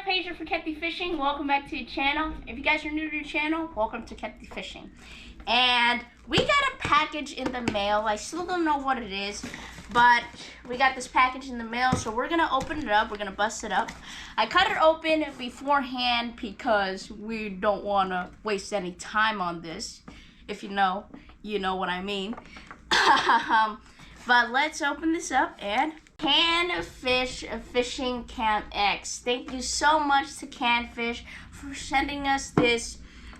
up, Pager for Ketty Fishing? Welcome back to the channel. If you guys are new to the channel, welcome to Ketty Fishing. And we got a package in the mail. I still don't know what it is, but we got this package in the mail, so we're gonna open it up. We're gonna bust it up. I cut it open beforehand because we don't want to waste any time on this. If you know what I mean. But let's open this up and Canfish Fishing Cam X. Thank you so much to Canfish for sending us this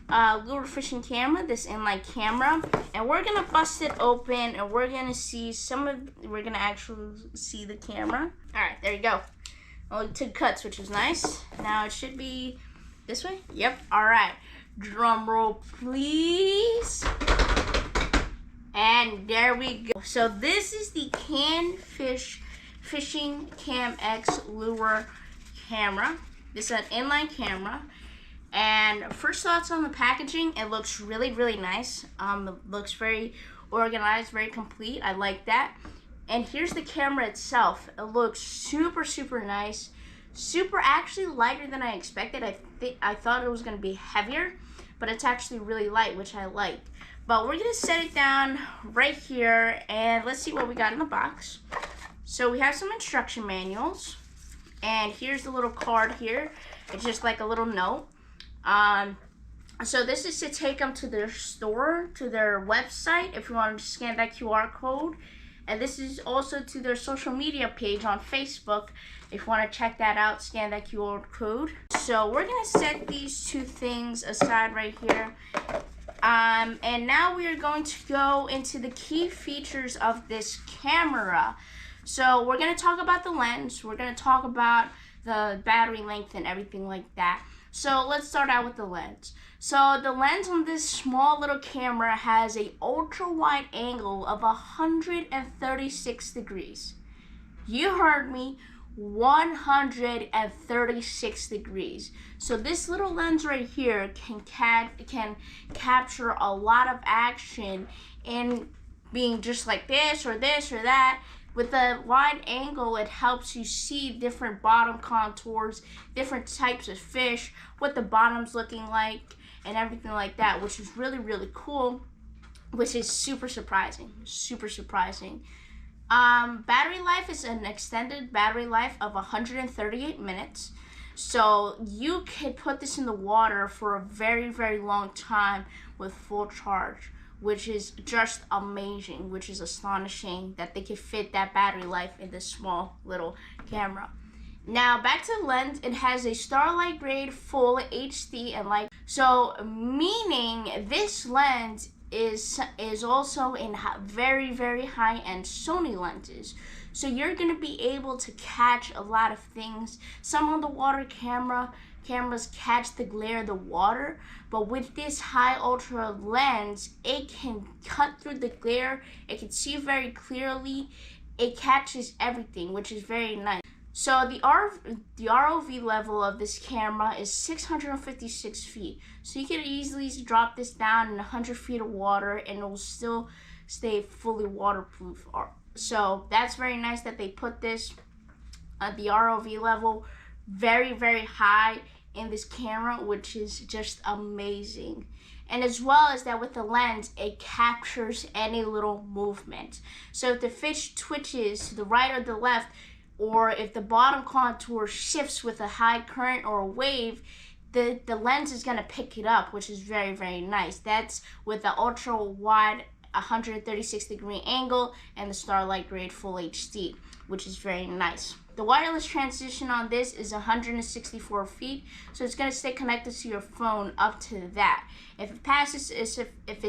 lure fishing camera, this inline camera, and we're gonna bust it open and we're gonna see we're gonna actually see the camera. All right, there you go. Only 2 cuts, which is nice. Now it should be this way. Yep. All right. Drum roll, please. And there we go. So this is the Canfish Fishing Cam X lure camera. This is an inline camera. And first thoughts on the packaging, it looks really, really nice. It looks very organized, very complete. I like that. And here's the camera itself. It looks super, super nice. Actually lighter than I expected. I thought it was gonna be heavier, but it's actually really light, which I like. But we're gonna set it down right here and let's see what we got in the box. So we have some instruction manuals, and here's the little card here. It's just like a little note. So this is to take them to their store, to their website, if you want to scan that QR code. And this is also to their social media page on Facebook. If you want to check that out, scan that QR code. So we're going to set these 2 things aside right here. And now we are going to go into the key features of this camera. So we're going to talk about the lens. We're going to talk about the battery length and everything like that. So let's start out with the lens. So the lens on this small little camera has a ultra wide angle of 136 degrees. You heard me, 136 degrees. So this little lens right here can capture a lot of action in being just like this or that. With the wide angle, it helps you see different bottom contours, different types of fish, what the bottom's looking like, and everything like that, which is really, really cool, which is super surprising. Battery life is an extended battery life of 138 minutes. So you can put this in the water for a very, very long time with full charge, which is just amazing, which is astonishing that they could fit that battery life in this small little camera. Now back to the lens, it has a Starlight grade full HD and light. So meaning this lens is also in very, very high-end Sony lenses. So you're gonna be able to catch a lot of things. Some on the water cameras catch the glare of the water, but with this high ultra lens, it can cut through the glare. It can see very clearly. It catches everything, which is very nice. So the ROV level of this camera is 656 feet. So you can easily drop this down in 100 feet of water and it will still stay fully waterproof. So that's very nice that they put this at the ROV level very, very high in this camera, which is just amazing. And as well as that, with the lens, it captures any little movement. So if the fish twitches to the right or the left, or if the bottom contour shifts with a high current or a wave, the lens is gonna pick it up, which is very, very nice. That's with the ultra wide 136 degree angle and the Starlight grade full HD, which is very nice. The wireless transition on this is 164 feet, so it's gonna stay connected to your phone up to that. If it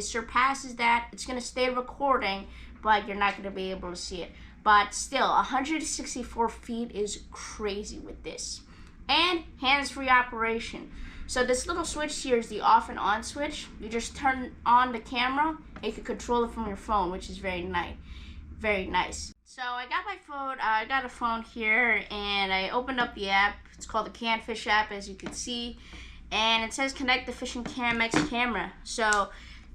surpasses that, it's gonna stay recording, but you're not gonna be able to see it. But still, 164 feet is crazy with this. And hands-free operation. So this little switch here is the off and on switch. You just turn on the camera, and you can control it from your phone, which is very nice. Very nice. So I got my phone, I got a phone here, and I opened up the app. It's called the Canfish app, as you can see. And it says connect the Fishing Cam X camera. So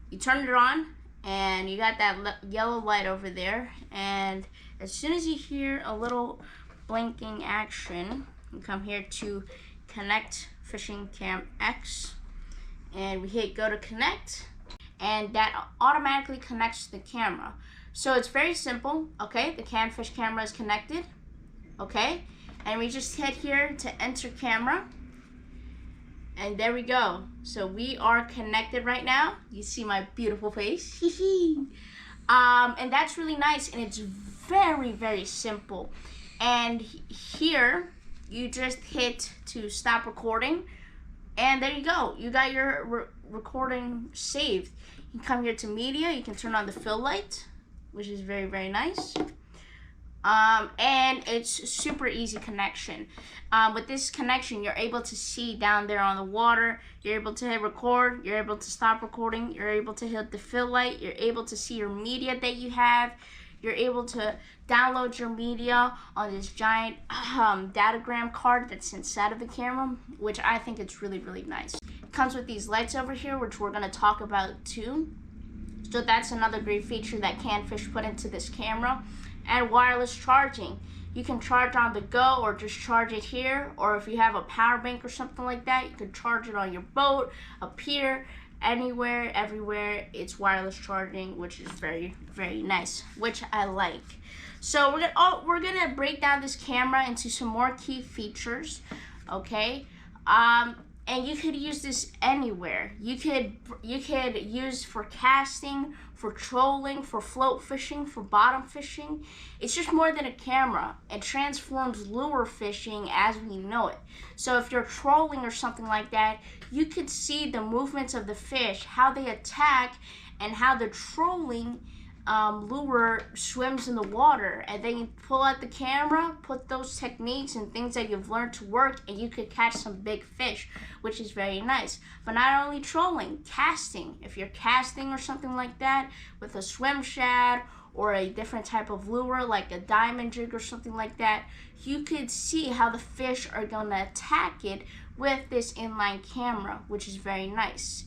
you turn it on, and you got that yellow light over there. And as soon as you hear a little blinking action, you come here to connect fishing cam X, and we hit go to connect, and that automatically connects to the camera. So it's very simple. Okay, the Canfish camera is connected. Okay, and we just hit here to enter camera, and there we go. So we are connected right now. You see my beautiful face. And that's really nice, and it's very, very simple. And here you just hit to stop recording, and there you go. You got your recording saved. You can come here to media. You can turn on the fill light, which is very, very nice. And it's super easy connection. With this connection, you're able to see down there on the water. You're able to hit record. You're able to stop recording. You're able to hit the fill light. You're able to see your media that you have. You're able to download your media on this giant datagram card that's inside of the camera, which I think it's really, really nice. It comes with these lights over here, which we're going to talk about too. So that's another great feature that Canfish put into this camera. And wireless charging. You can charge on the go or just charge it here, or if you have a power bank or something like that, you can charge it on your boat, up here, anywhere, everywhere. It's wireless charging, which is very, very nice, which I like. So we're gonna break down this camera into some more key features, okay? And you could use this anywhere. You could use for casting, for trolling, for float fishing, for bottom fishing. It's just more than a camera. It transforms lure fishing as we know it. So if you're trolling or something like that, you could see the movements of the fish, how they attack, and how the trolling lure swims in the water, and then you pull out the camera, put those techniques and things that you've learned to work, and you could catch some big fish, which is very nice. But not only trolling, casting. If you're casting or something like that with a swim shad or a different type of lure like a diamond jig or something like that, you could see how the fish are going to attack it with this inline camera, which is very nice.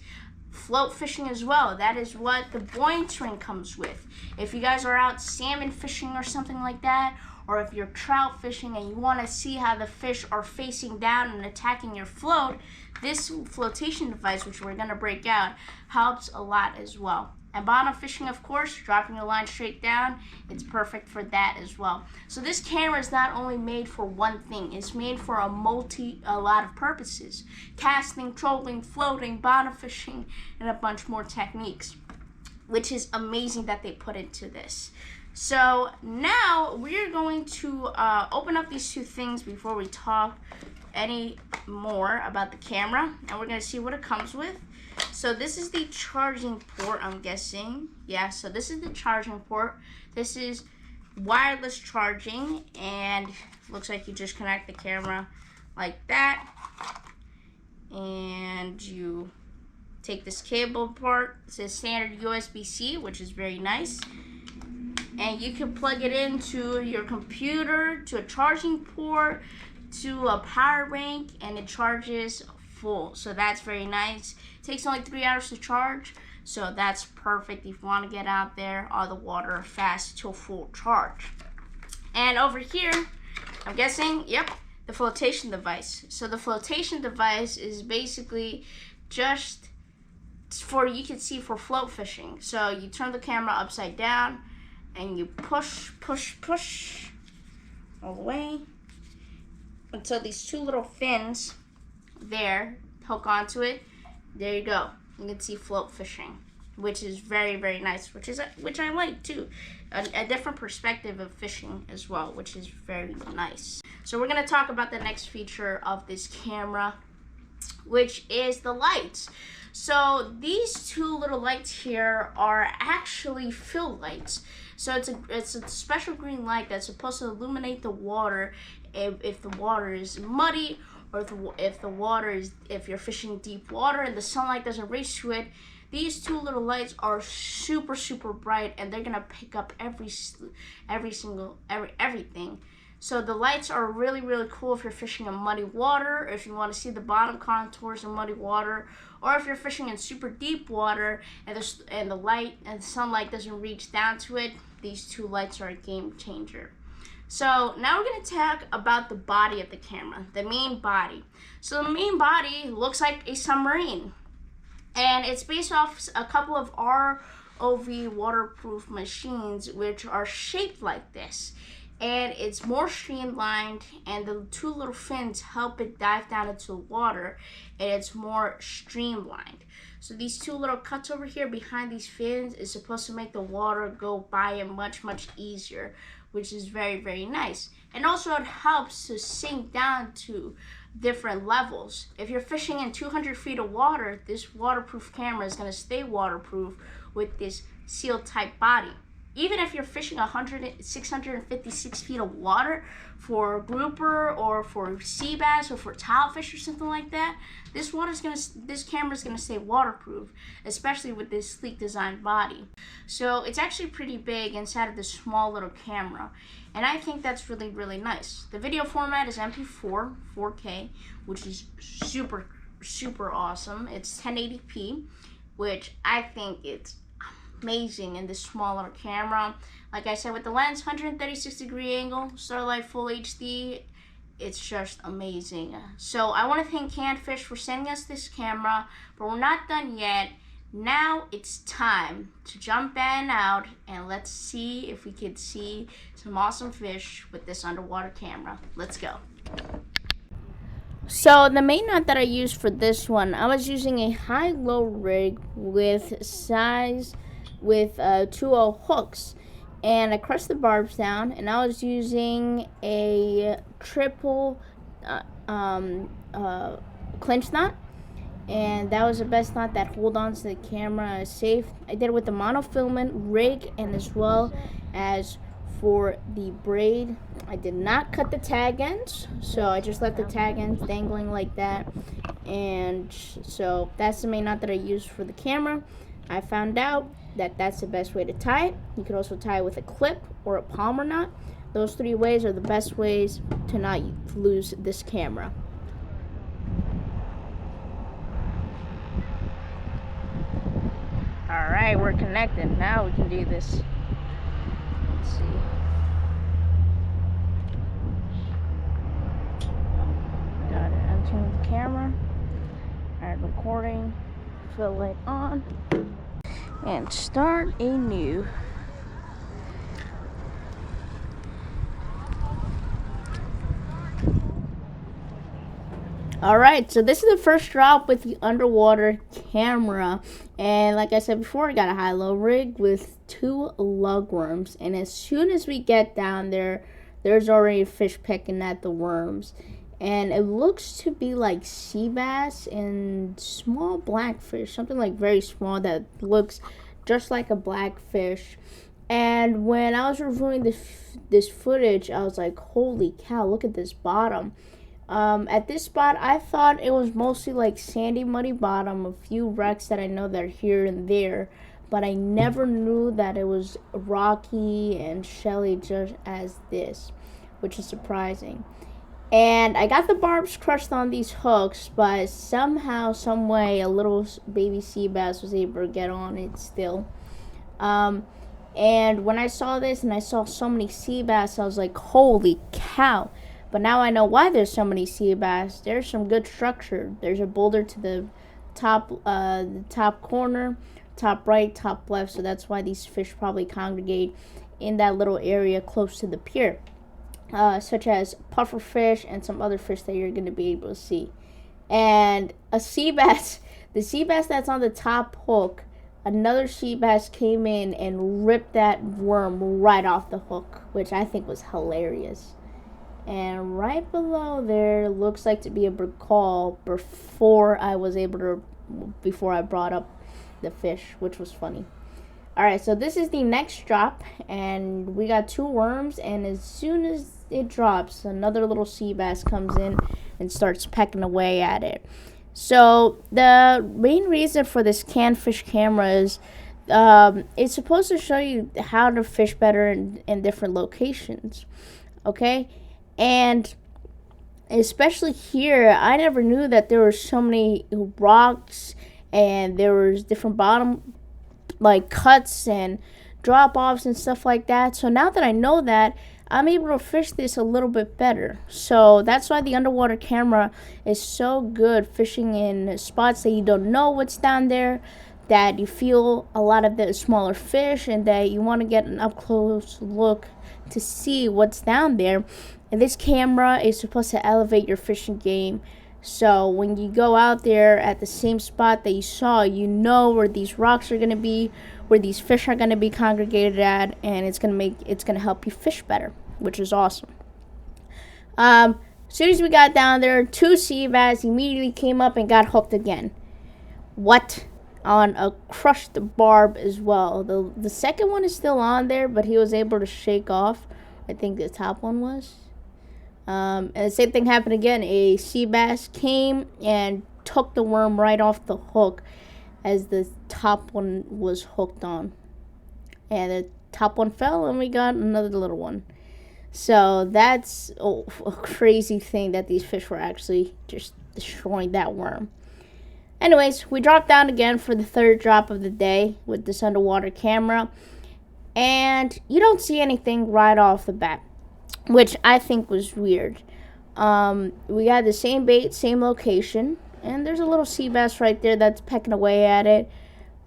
Float fishing as well. That is what the buoyantering comes with. If you guys are out salmon fishing or something like that, or if you're trout fishing and you want to see how the fish are facing down and attacking your float, this flotation device, which we're going to break out, helps a lot as well. And bottom fishing, of course, dropping your line straight down, it's perfect for that as well. So this camera is not only made for one thing, it's made for a lot of purposes. Casting, trolling, floating, bottom fishing, and a bunch more techniques, which is amazing that they put into this. So now we're going to open up these two things before we talk any more about the camera, and we're going to see what it comes with. So this is the charging port, I'm guessing. Yeah, so this is the charging port. This is wireless charging, and looks like you just connect the camera like that. And you take this cable part. It says standard USB-C, which is very nice. And you can plug it into your computer, to a charging port, to a power bank, and it charges full. So that's very nice. It takes only 3 hours to charge, so that's perfect if you want to get out there on the water fast to a full charge. And over here, I'm guessing, yep, the flotation device. So the flotation device is basically just for, you can see, for float fishing. So you turn the camera upside down and you push all the way until these two little fins there hook onto it. There you go. You can see float fishing, which is very, very nice, which I like too. A different perspective of fishing as well, which is very nice. So we're gonna talk about the next feature of this camera, which is the lights. So these two little lights here are actually fill lights. So it's a special green light that's supposed to illuminate the water if the water is muddy, or if you're fishing deep water and the sunlight doesn't reach to it. These two little lights are super, super bright, and they're gonna pick up everything. So the lights are really, really cool if you're fishing in muddy water, if you want to see the bottom contours in muddy water, or if you're fishing in super deep water and the sunlight doesn't reach down to it. These two lights are a game changer. So now we're going to talk about the body of the camera, the main body. So the main body looks like a submarine, and it's based off a couple of ROV waterproof machines which are shaped like this. And it's more streamlined, and the two little fins help it dive down into the water, and it's more streamlined. So these two little cuts over here behind these fins is supposed to make the water go by it much easier, which is very nice. And also it helps to sink down to different levels. If you're fishing in 200 feet of water, this waterproof camera is going to stay waterproof with this seal type body. Even if you're fishing 656 feet of water for grouper or for sea bass or for tilefish or something like that, this camera is gonna stay waterproof, especially with this sleek design body. So it's actually pretty big inside of this small little camera, and I think that's really nice. The video format is MP4 4K, which is super awesome. It's 1080p, which I think it's amazing in this small little camera. Like I said, with the lens 136-degree angle, Starlight Full HD, it's just amazing. So I want to thank Canfish for sending us this camera, but we're not done yet. Now it's time to jump in and out, and let's see if we could see some awesome fish with this underwater camera. Let's go. So the main knot that I used for this one, I was using a high-low rig with 2-0 hooks, and I crushed the barbs down, and I was using a triple clinch knot, and that was the best knot that hold on to the camera safe. I did it with the monofilament rig, and as well as for the braid, I did not cut the tag ends, so I just left the tag ends dangling like that. And so that's the main knot that I used for the camera. I found out that that's the best way to tie it. You could also tie it with a clip or a palmer knot. Those 3 ways are the best ways to not lose this camera. Alright, we're connected. Now we can do this. Let's see. Got it. Untune the camera. Alright, recording. Fill light on. And start anew. Alright, so this is the first drop with the underwater camera. And like I said before, I got a high-low rig with 2 lugworms. And as soon as we get down there, there's already a fish pecking at the worms. And it looks to be like sea bass and small blackfish, something like very small that looks just like a blackfish. And when I was reviewing this footage, I was like, holy cow, look at this bottom. At this spot, I thought it was mostly like sandy, muddy bottom, a few wrecks that I know that are here and there, but I never knew that it was rocky and shelly just as this, which is surprising. And I got the barbs crushed on these hooks, but somehow, some way, a little baby sea bass was able to get on it still. And when I saw this and I saw so many sea bass, I was like, holy cow. But now I know why there's so many sea bass. There's some good structure. There's a boulder to the top corner, top right, top left. So that's why these fish probably congregate in that little area close to the pier. Such as pufferfish and some other fish that you're going to be able to see. And a sea bass, the sea bass that's on the top hook, another sea bass came in and ripped that worm right off the hook, which I think was hilarious. And right below there looks like to be a call before I brought up the fish, which was funny. Alright, so this is the next drop, and we got 2 worms, and as soon as it drops, another little sea bass comes in and starts pecking away at it. So the main reason for this Canfish camera is it's supposed to show you how to fish better in different locations, okay? And especially here, I never knew that there were so many rocks and there was different bottom like cuts and drop-offs and stuff like that. So now that I know that, I'm able to fish this a little bit better. So that's why the underwater camera is so good fishing in spots that you don't know what's down there, that you feel a lot of the smaller fish, and that you want to get an up close look to see what's down there. And this camera is supposed to elevate your fishing game. So when you go out there at the same spot that you saw, you know where these rocks are going to be, where these fish are going to be congregated at, and it's going to help you fish better, which is awesome. As soon as we got down there, 2 sea bass immediately came up and got hooked again. What? On a crushed barb as well. The second one is still on there, but he was able to shake off. I think the top one was. And the same thing happened again. A sea bass came and took the worm right off the hook as the top one was hooked on. And the top one fell, and we got another little one. So that's a crazy thing that these fish were actually just destroying that worm. Anyways, we dropped down again for the 3rd drop of the day with this underwater camera. And you don't see anything right off the bat, which I think was weird. We had the same bait, same location, and there's a little sea bass right there that's pecking away at it.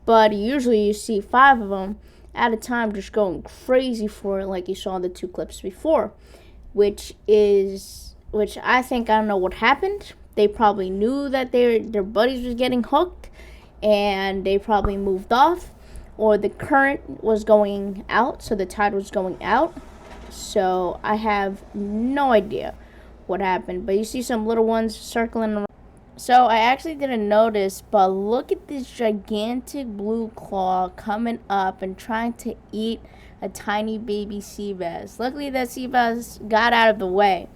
But usually you see 5 of them at a time just going crazy for it, like you saw in the 2 clips before, which I think, I don't know what happened. They probably knew that their buddies was getting hooked, and they probably moved off, or the current was going out, so the tide was going out. So I have no idea what happened, but you see some little ones circling around. So I actually didn't notice, but look at this gigantic blue claw coming up and trying to eat a tiny baby sea bass. Luckily that sea bass got out of the way,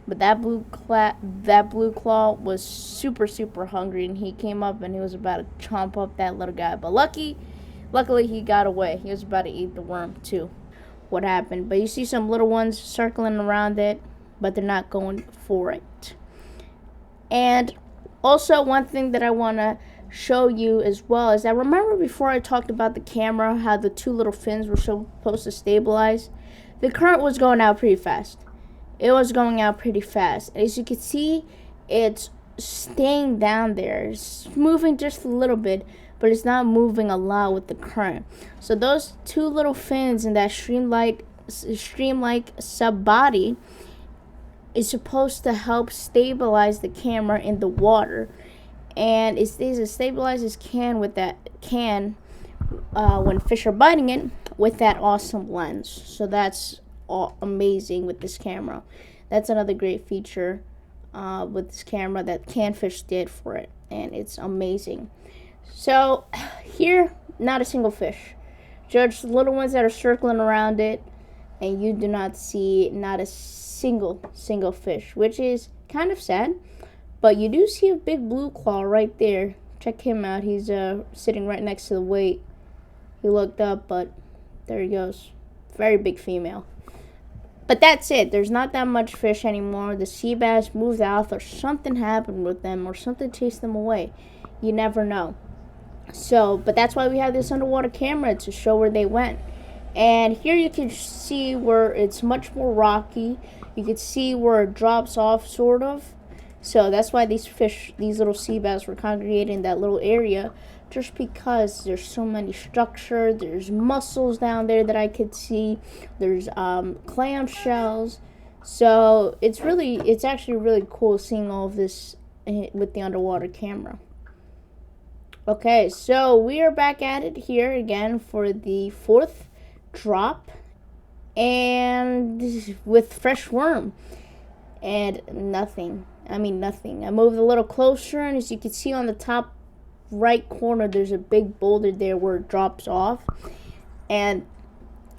but that blue claw was super, super hungry, and he came up and he was about to chomp up that little guy. But luckily he got away. He was about to eat the worm too. What happened? But you see some little ones circling around it, but they're not going for it. And also, one thing that I want to show you as well is that, remember before I talked about the camera, how the 2 little fins were supposed to stabilize? The current was going out pretty fast. It was going out pretty fast. As you can see, it's staying down there. It's moving just a little bit, but it's not moving a lot with the current. So those 2 little fins in that stream-like sub-body is supposed to help stabilize the camera in the water. And it stays as stabilized as can with that when fish are biting it with that awesome lens. So that's amazing with this camera. That's another great feature with this camera that Canfish did for it, and it's amazing. So here, not a single fish, just little ones that are circling around it, and you do not see not a single fish, which is kind of sad. But you do see a big blue claw right there. Check him out. He's sitting right next to the weight. He looked up, but there he goes. Very big female. But that's it. There's not that much fish anymore. The sea bass moved out, or something happened with them, or something chased them away. You never know. So, but that's why we have this underwater camera, to show where they went. And here you can see where it's much more rocky. You can see where it drops off, sort of. So that's why these little sea bass were congregated in that little area, just because there's so many structure. There's mussels down there that I could see. There's clam shells. So it's actually really cool seeing all of this with the underwater camera. Okay, so we are back at it here again for the 4th drop, and with fresh worm, and nothing. I moved a little closer, and as you can see on the top right corner, there's a big boulder there where it drops off. And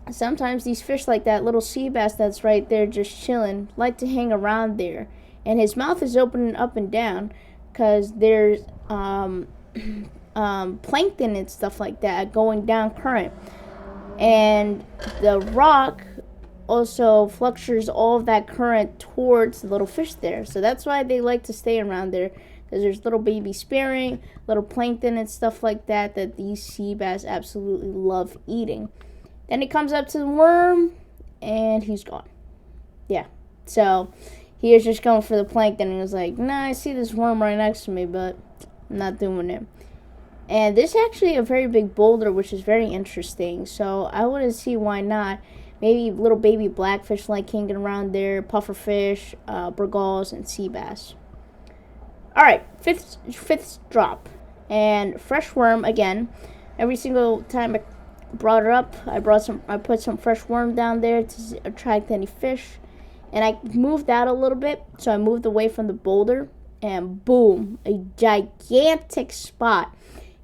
sometimes these fish, like that little sea bass that's right there just chilling, like to hang around there. And his mouth is opening up and down because there's plankton and stuff like that going down current. And the rock also fluctuates all of that current towards the little fish there. So that's why they like to stay around there, because there's little baby spearing, little plankton and stuff like that these sea bass absolutely love eating. Then he comes up to the worm, and he's gone. Yeah. So he was just going for the plankton, and he was like, nah, I see this worm right next to me, but I'm not doing it. And this is actually a very big boulder, which is very interesting. So I wouldn't see why not. Maybe little baby blackfish like hanging around there, pufferfish, burgals, and sea bass. All right, fifth drop, and fresh worm again. Every single time I brought her up, I put some fresh worm down there to attract any fish, and I moved out a little bit, so I moved away from the boulder, and boom, a gigantic spot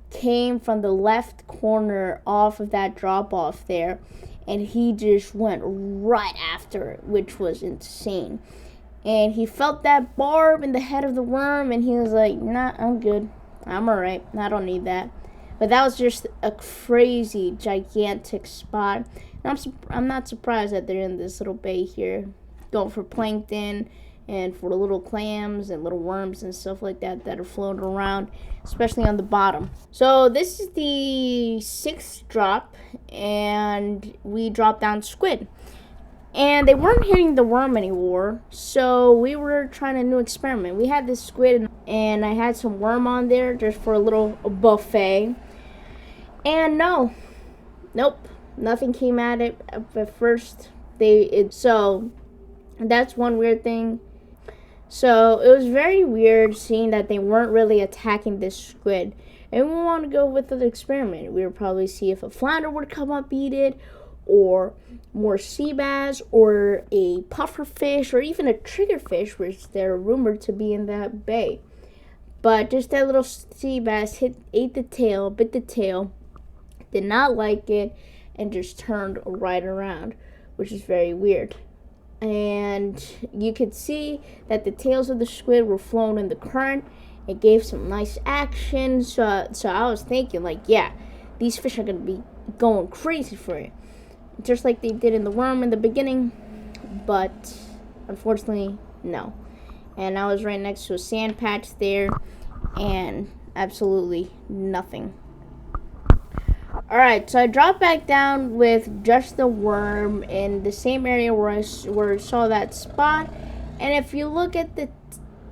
came from the left corner off of that drop off there, and he just went right after it, which was insane. And he felt that barb in the head of the worm, and he was like, nah, I'm good, I'm all right, I don't need that. But that was just a crazy gigantic spot, and I'm not surprised that they're in this little bay here going for plankton and for little clams and little worms and stuff like that that are floating around, especially on the bottom. So this is the 6th drop, and we dropped down squid. And they weren't hitting the worm anymore, so we were trying a new experiment. We had this squid, and I had some worm on there just for a little buffet. And nope, nothing came at it at first. So that's one weird thing. So it was very weird seeing that they weren't really attacking this squid. And we want to go with the experiment. We would probably see if a flounder would come up, eat it, or more sea bass, or a puffer fish, or even a triggerfish, which they're rumored to be in that bay. But just that little sea bass ate the tail, bit the tail, did not like it, and just turned right around, which is very weird. And you could see that the tails of the squid were flowing in the current. It gave some nice action. So I was thinking, like, yeah, these fish are going to be going crazy for it, just like they did in the worm in the beginning. But unfortunately, no. And I was right next to a sand patch there, and absolutely nothing. Alright, so I dropped back down with just the worm in the same area where I saw that spot. And if you look at the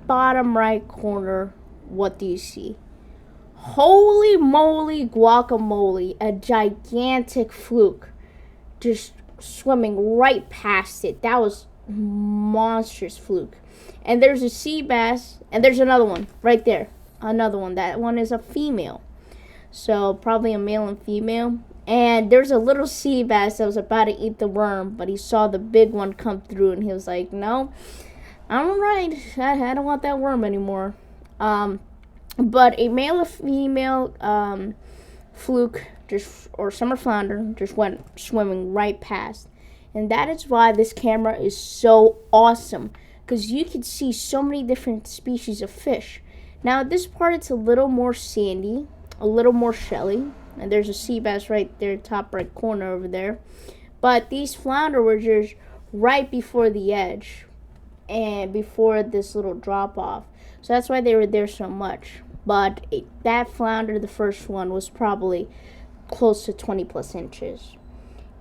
bottom right corner, what do you see? Holy moly guacamole, a gigantic fluke just swimming right past it. That was monstrous fluke. And there's a sea bass, and there's another one right there. Another one. That one is a female. So probably a male and female. And there's a little sea bass that was about to eat the worm, but he saw the big one come through, and he was like, no, I'm all right. I don't want that worm anymore. But a male and female fluke, or summer flounder, just went swimming right past. And that is why this camera is so awesome, because you can see so many different species of fish. Now at this part, it's a little more sandy, a little more shelly, and there's a sea bass right there, top right corner over there. But these flounder were just right before the edge and before this little drop off, so that's why they were there so much. But that flounder, the first one, was probably close to 20 plus inches.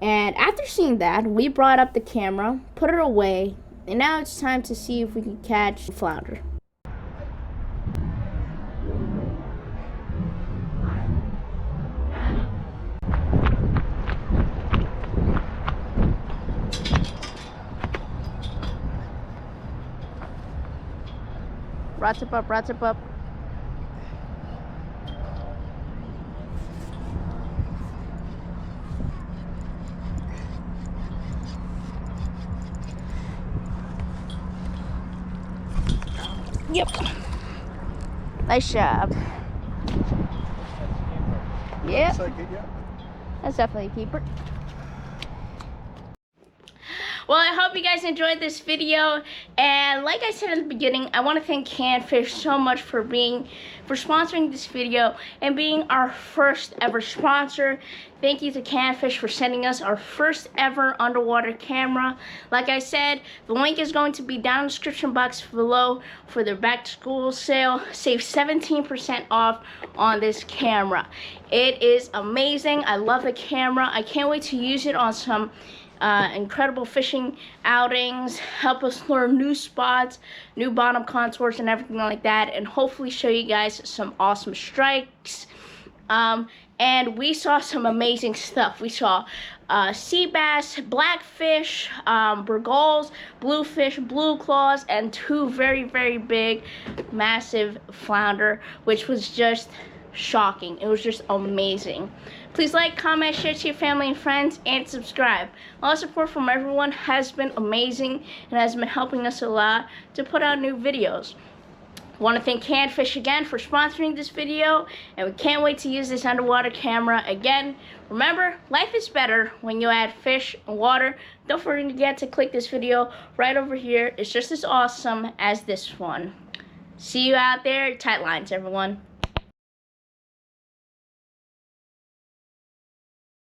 And after seeing that, we brought up the camera, put it away, and now it's time to see if we can catch the flounder. Rats up, rats up. Yep. Nice job. Yeah. That's definitely a keeper. Well, I hope you guys enjoyed this video, and like I said in the beginning, I want to thank Canfish so much for sponsoring this video and being our first ever sponsor. Thank you to Canfish for sending us our first ever underwater camera. Like I said, the link is going to be down in the description box below for their back to school sale. Save 17% off on this camera. It is amazing. I love the camera. I can't wait to use it on some incredible fishing outings, help us learn new spots, new bottom contours, and everything like that, and hopefully show you guys some awesome strikes. And we saw some amazing stuff. We saw sea bass, blackfish, burgals, bluefish, blue claws, and 2 very, very big, massive flounder, which was just shocking. It was just amazing. Please like, comment, share to your family and friends, and subscribe. All the support from everyone has been amazing and has been helping us a lot to put out new videos. I want to thank Canned Fish again for sponsoring this video, and we can't wait to use this underwater camera again. Remember, life is better when you add fish and water. Don't forget to click this video right over here. It's just as awesome as this one. See you out there. Tight lines, everyone.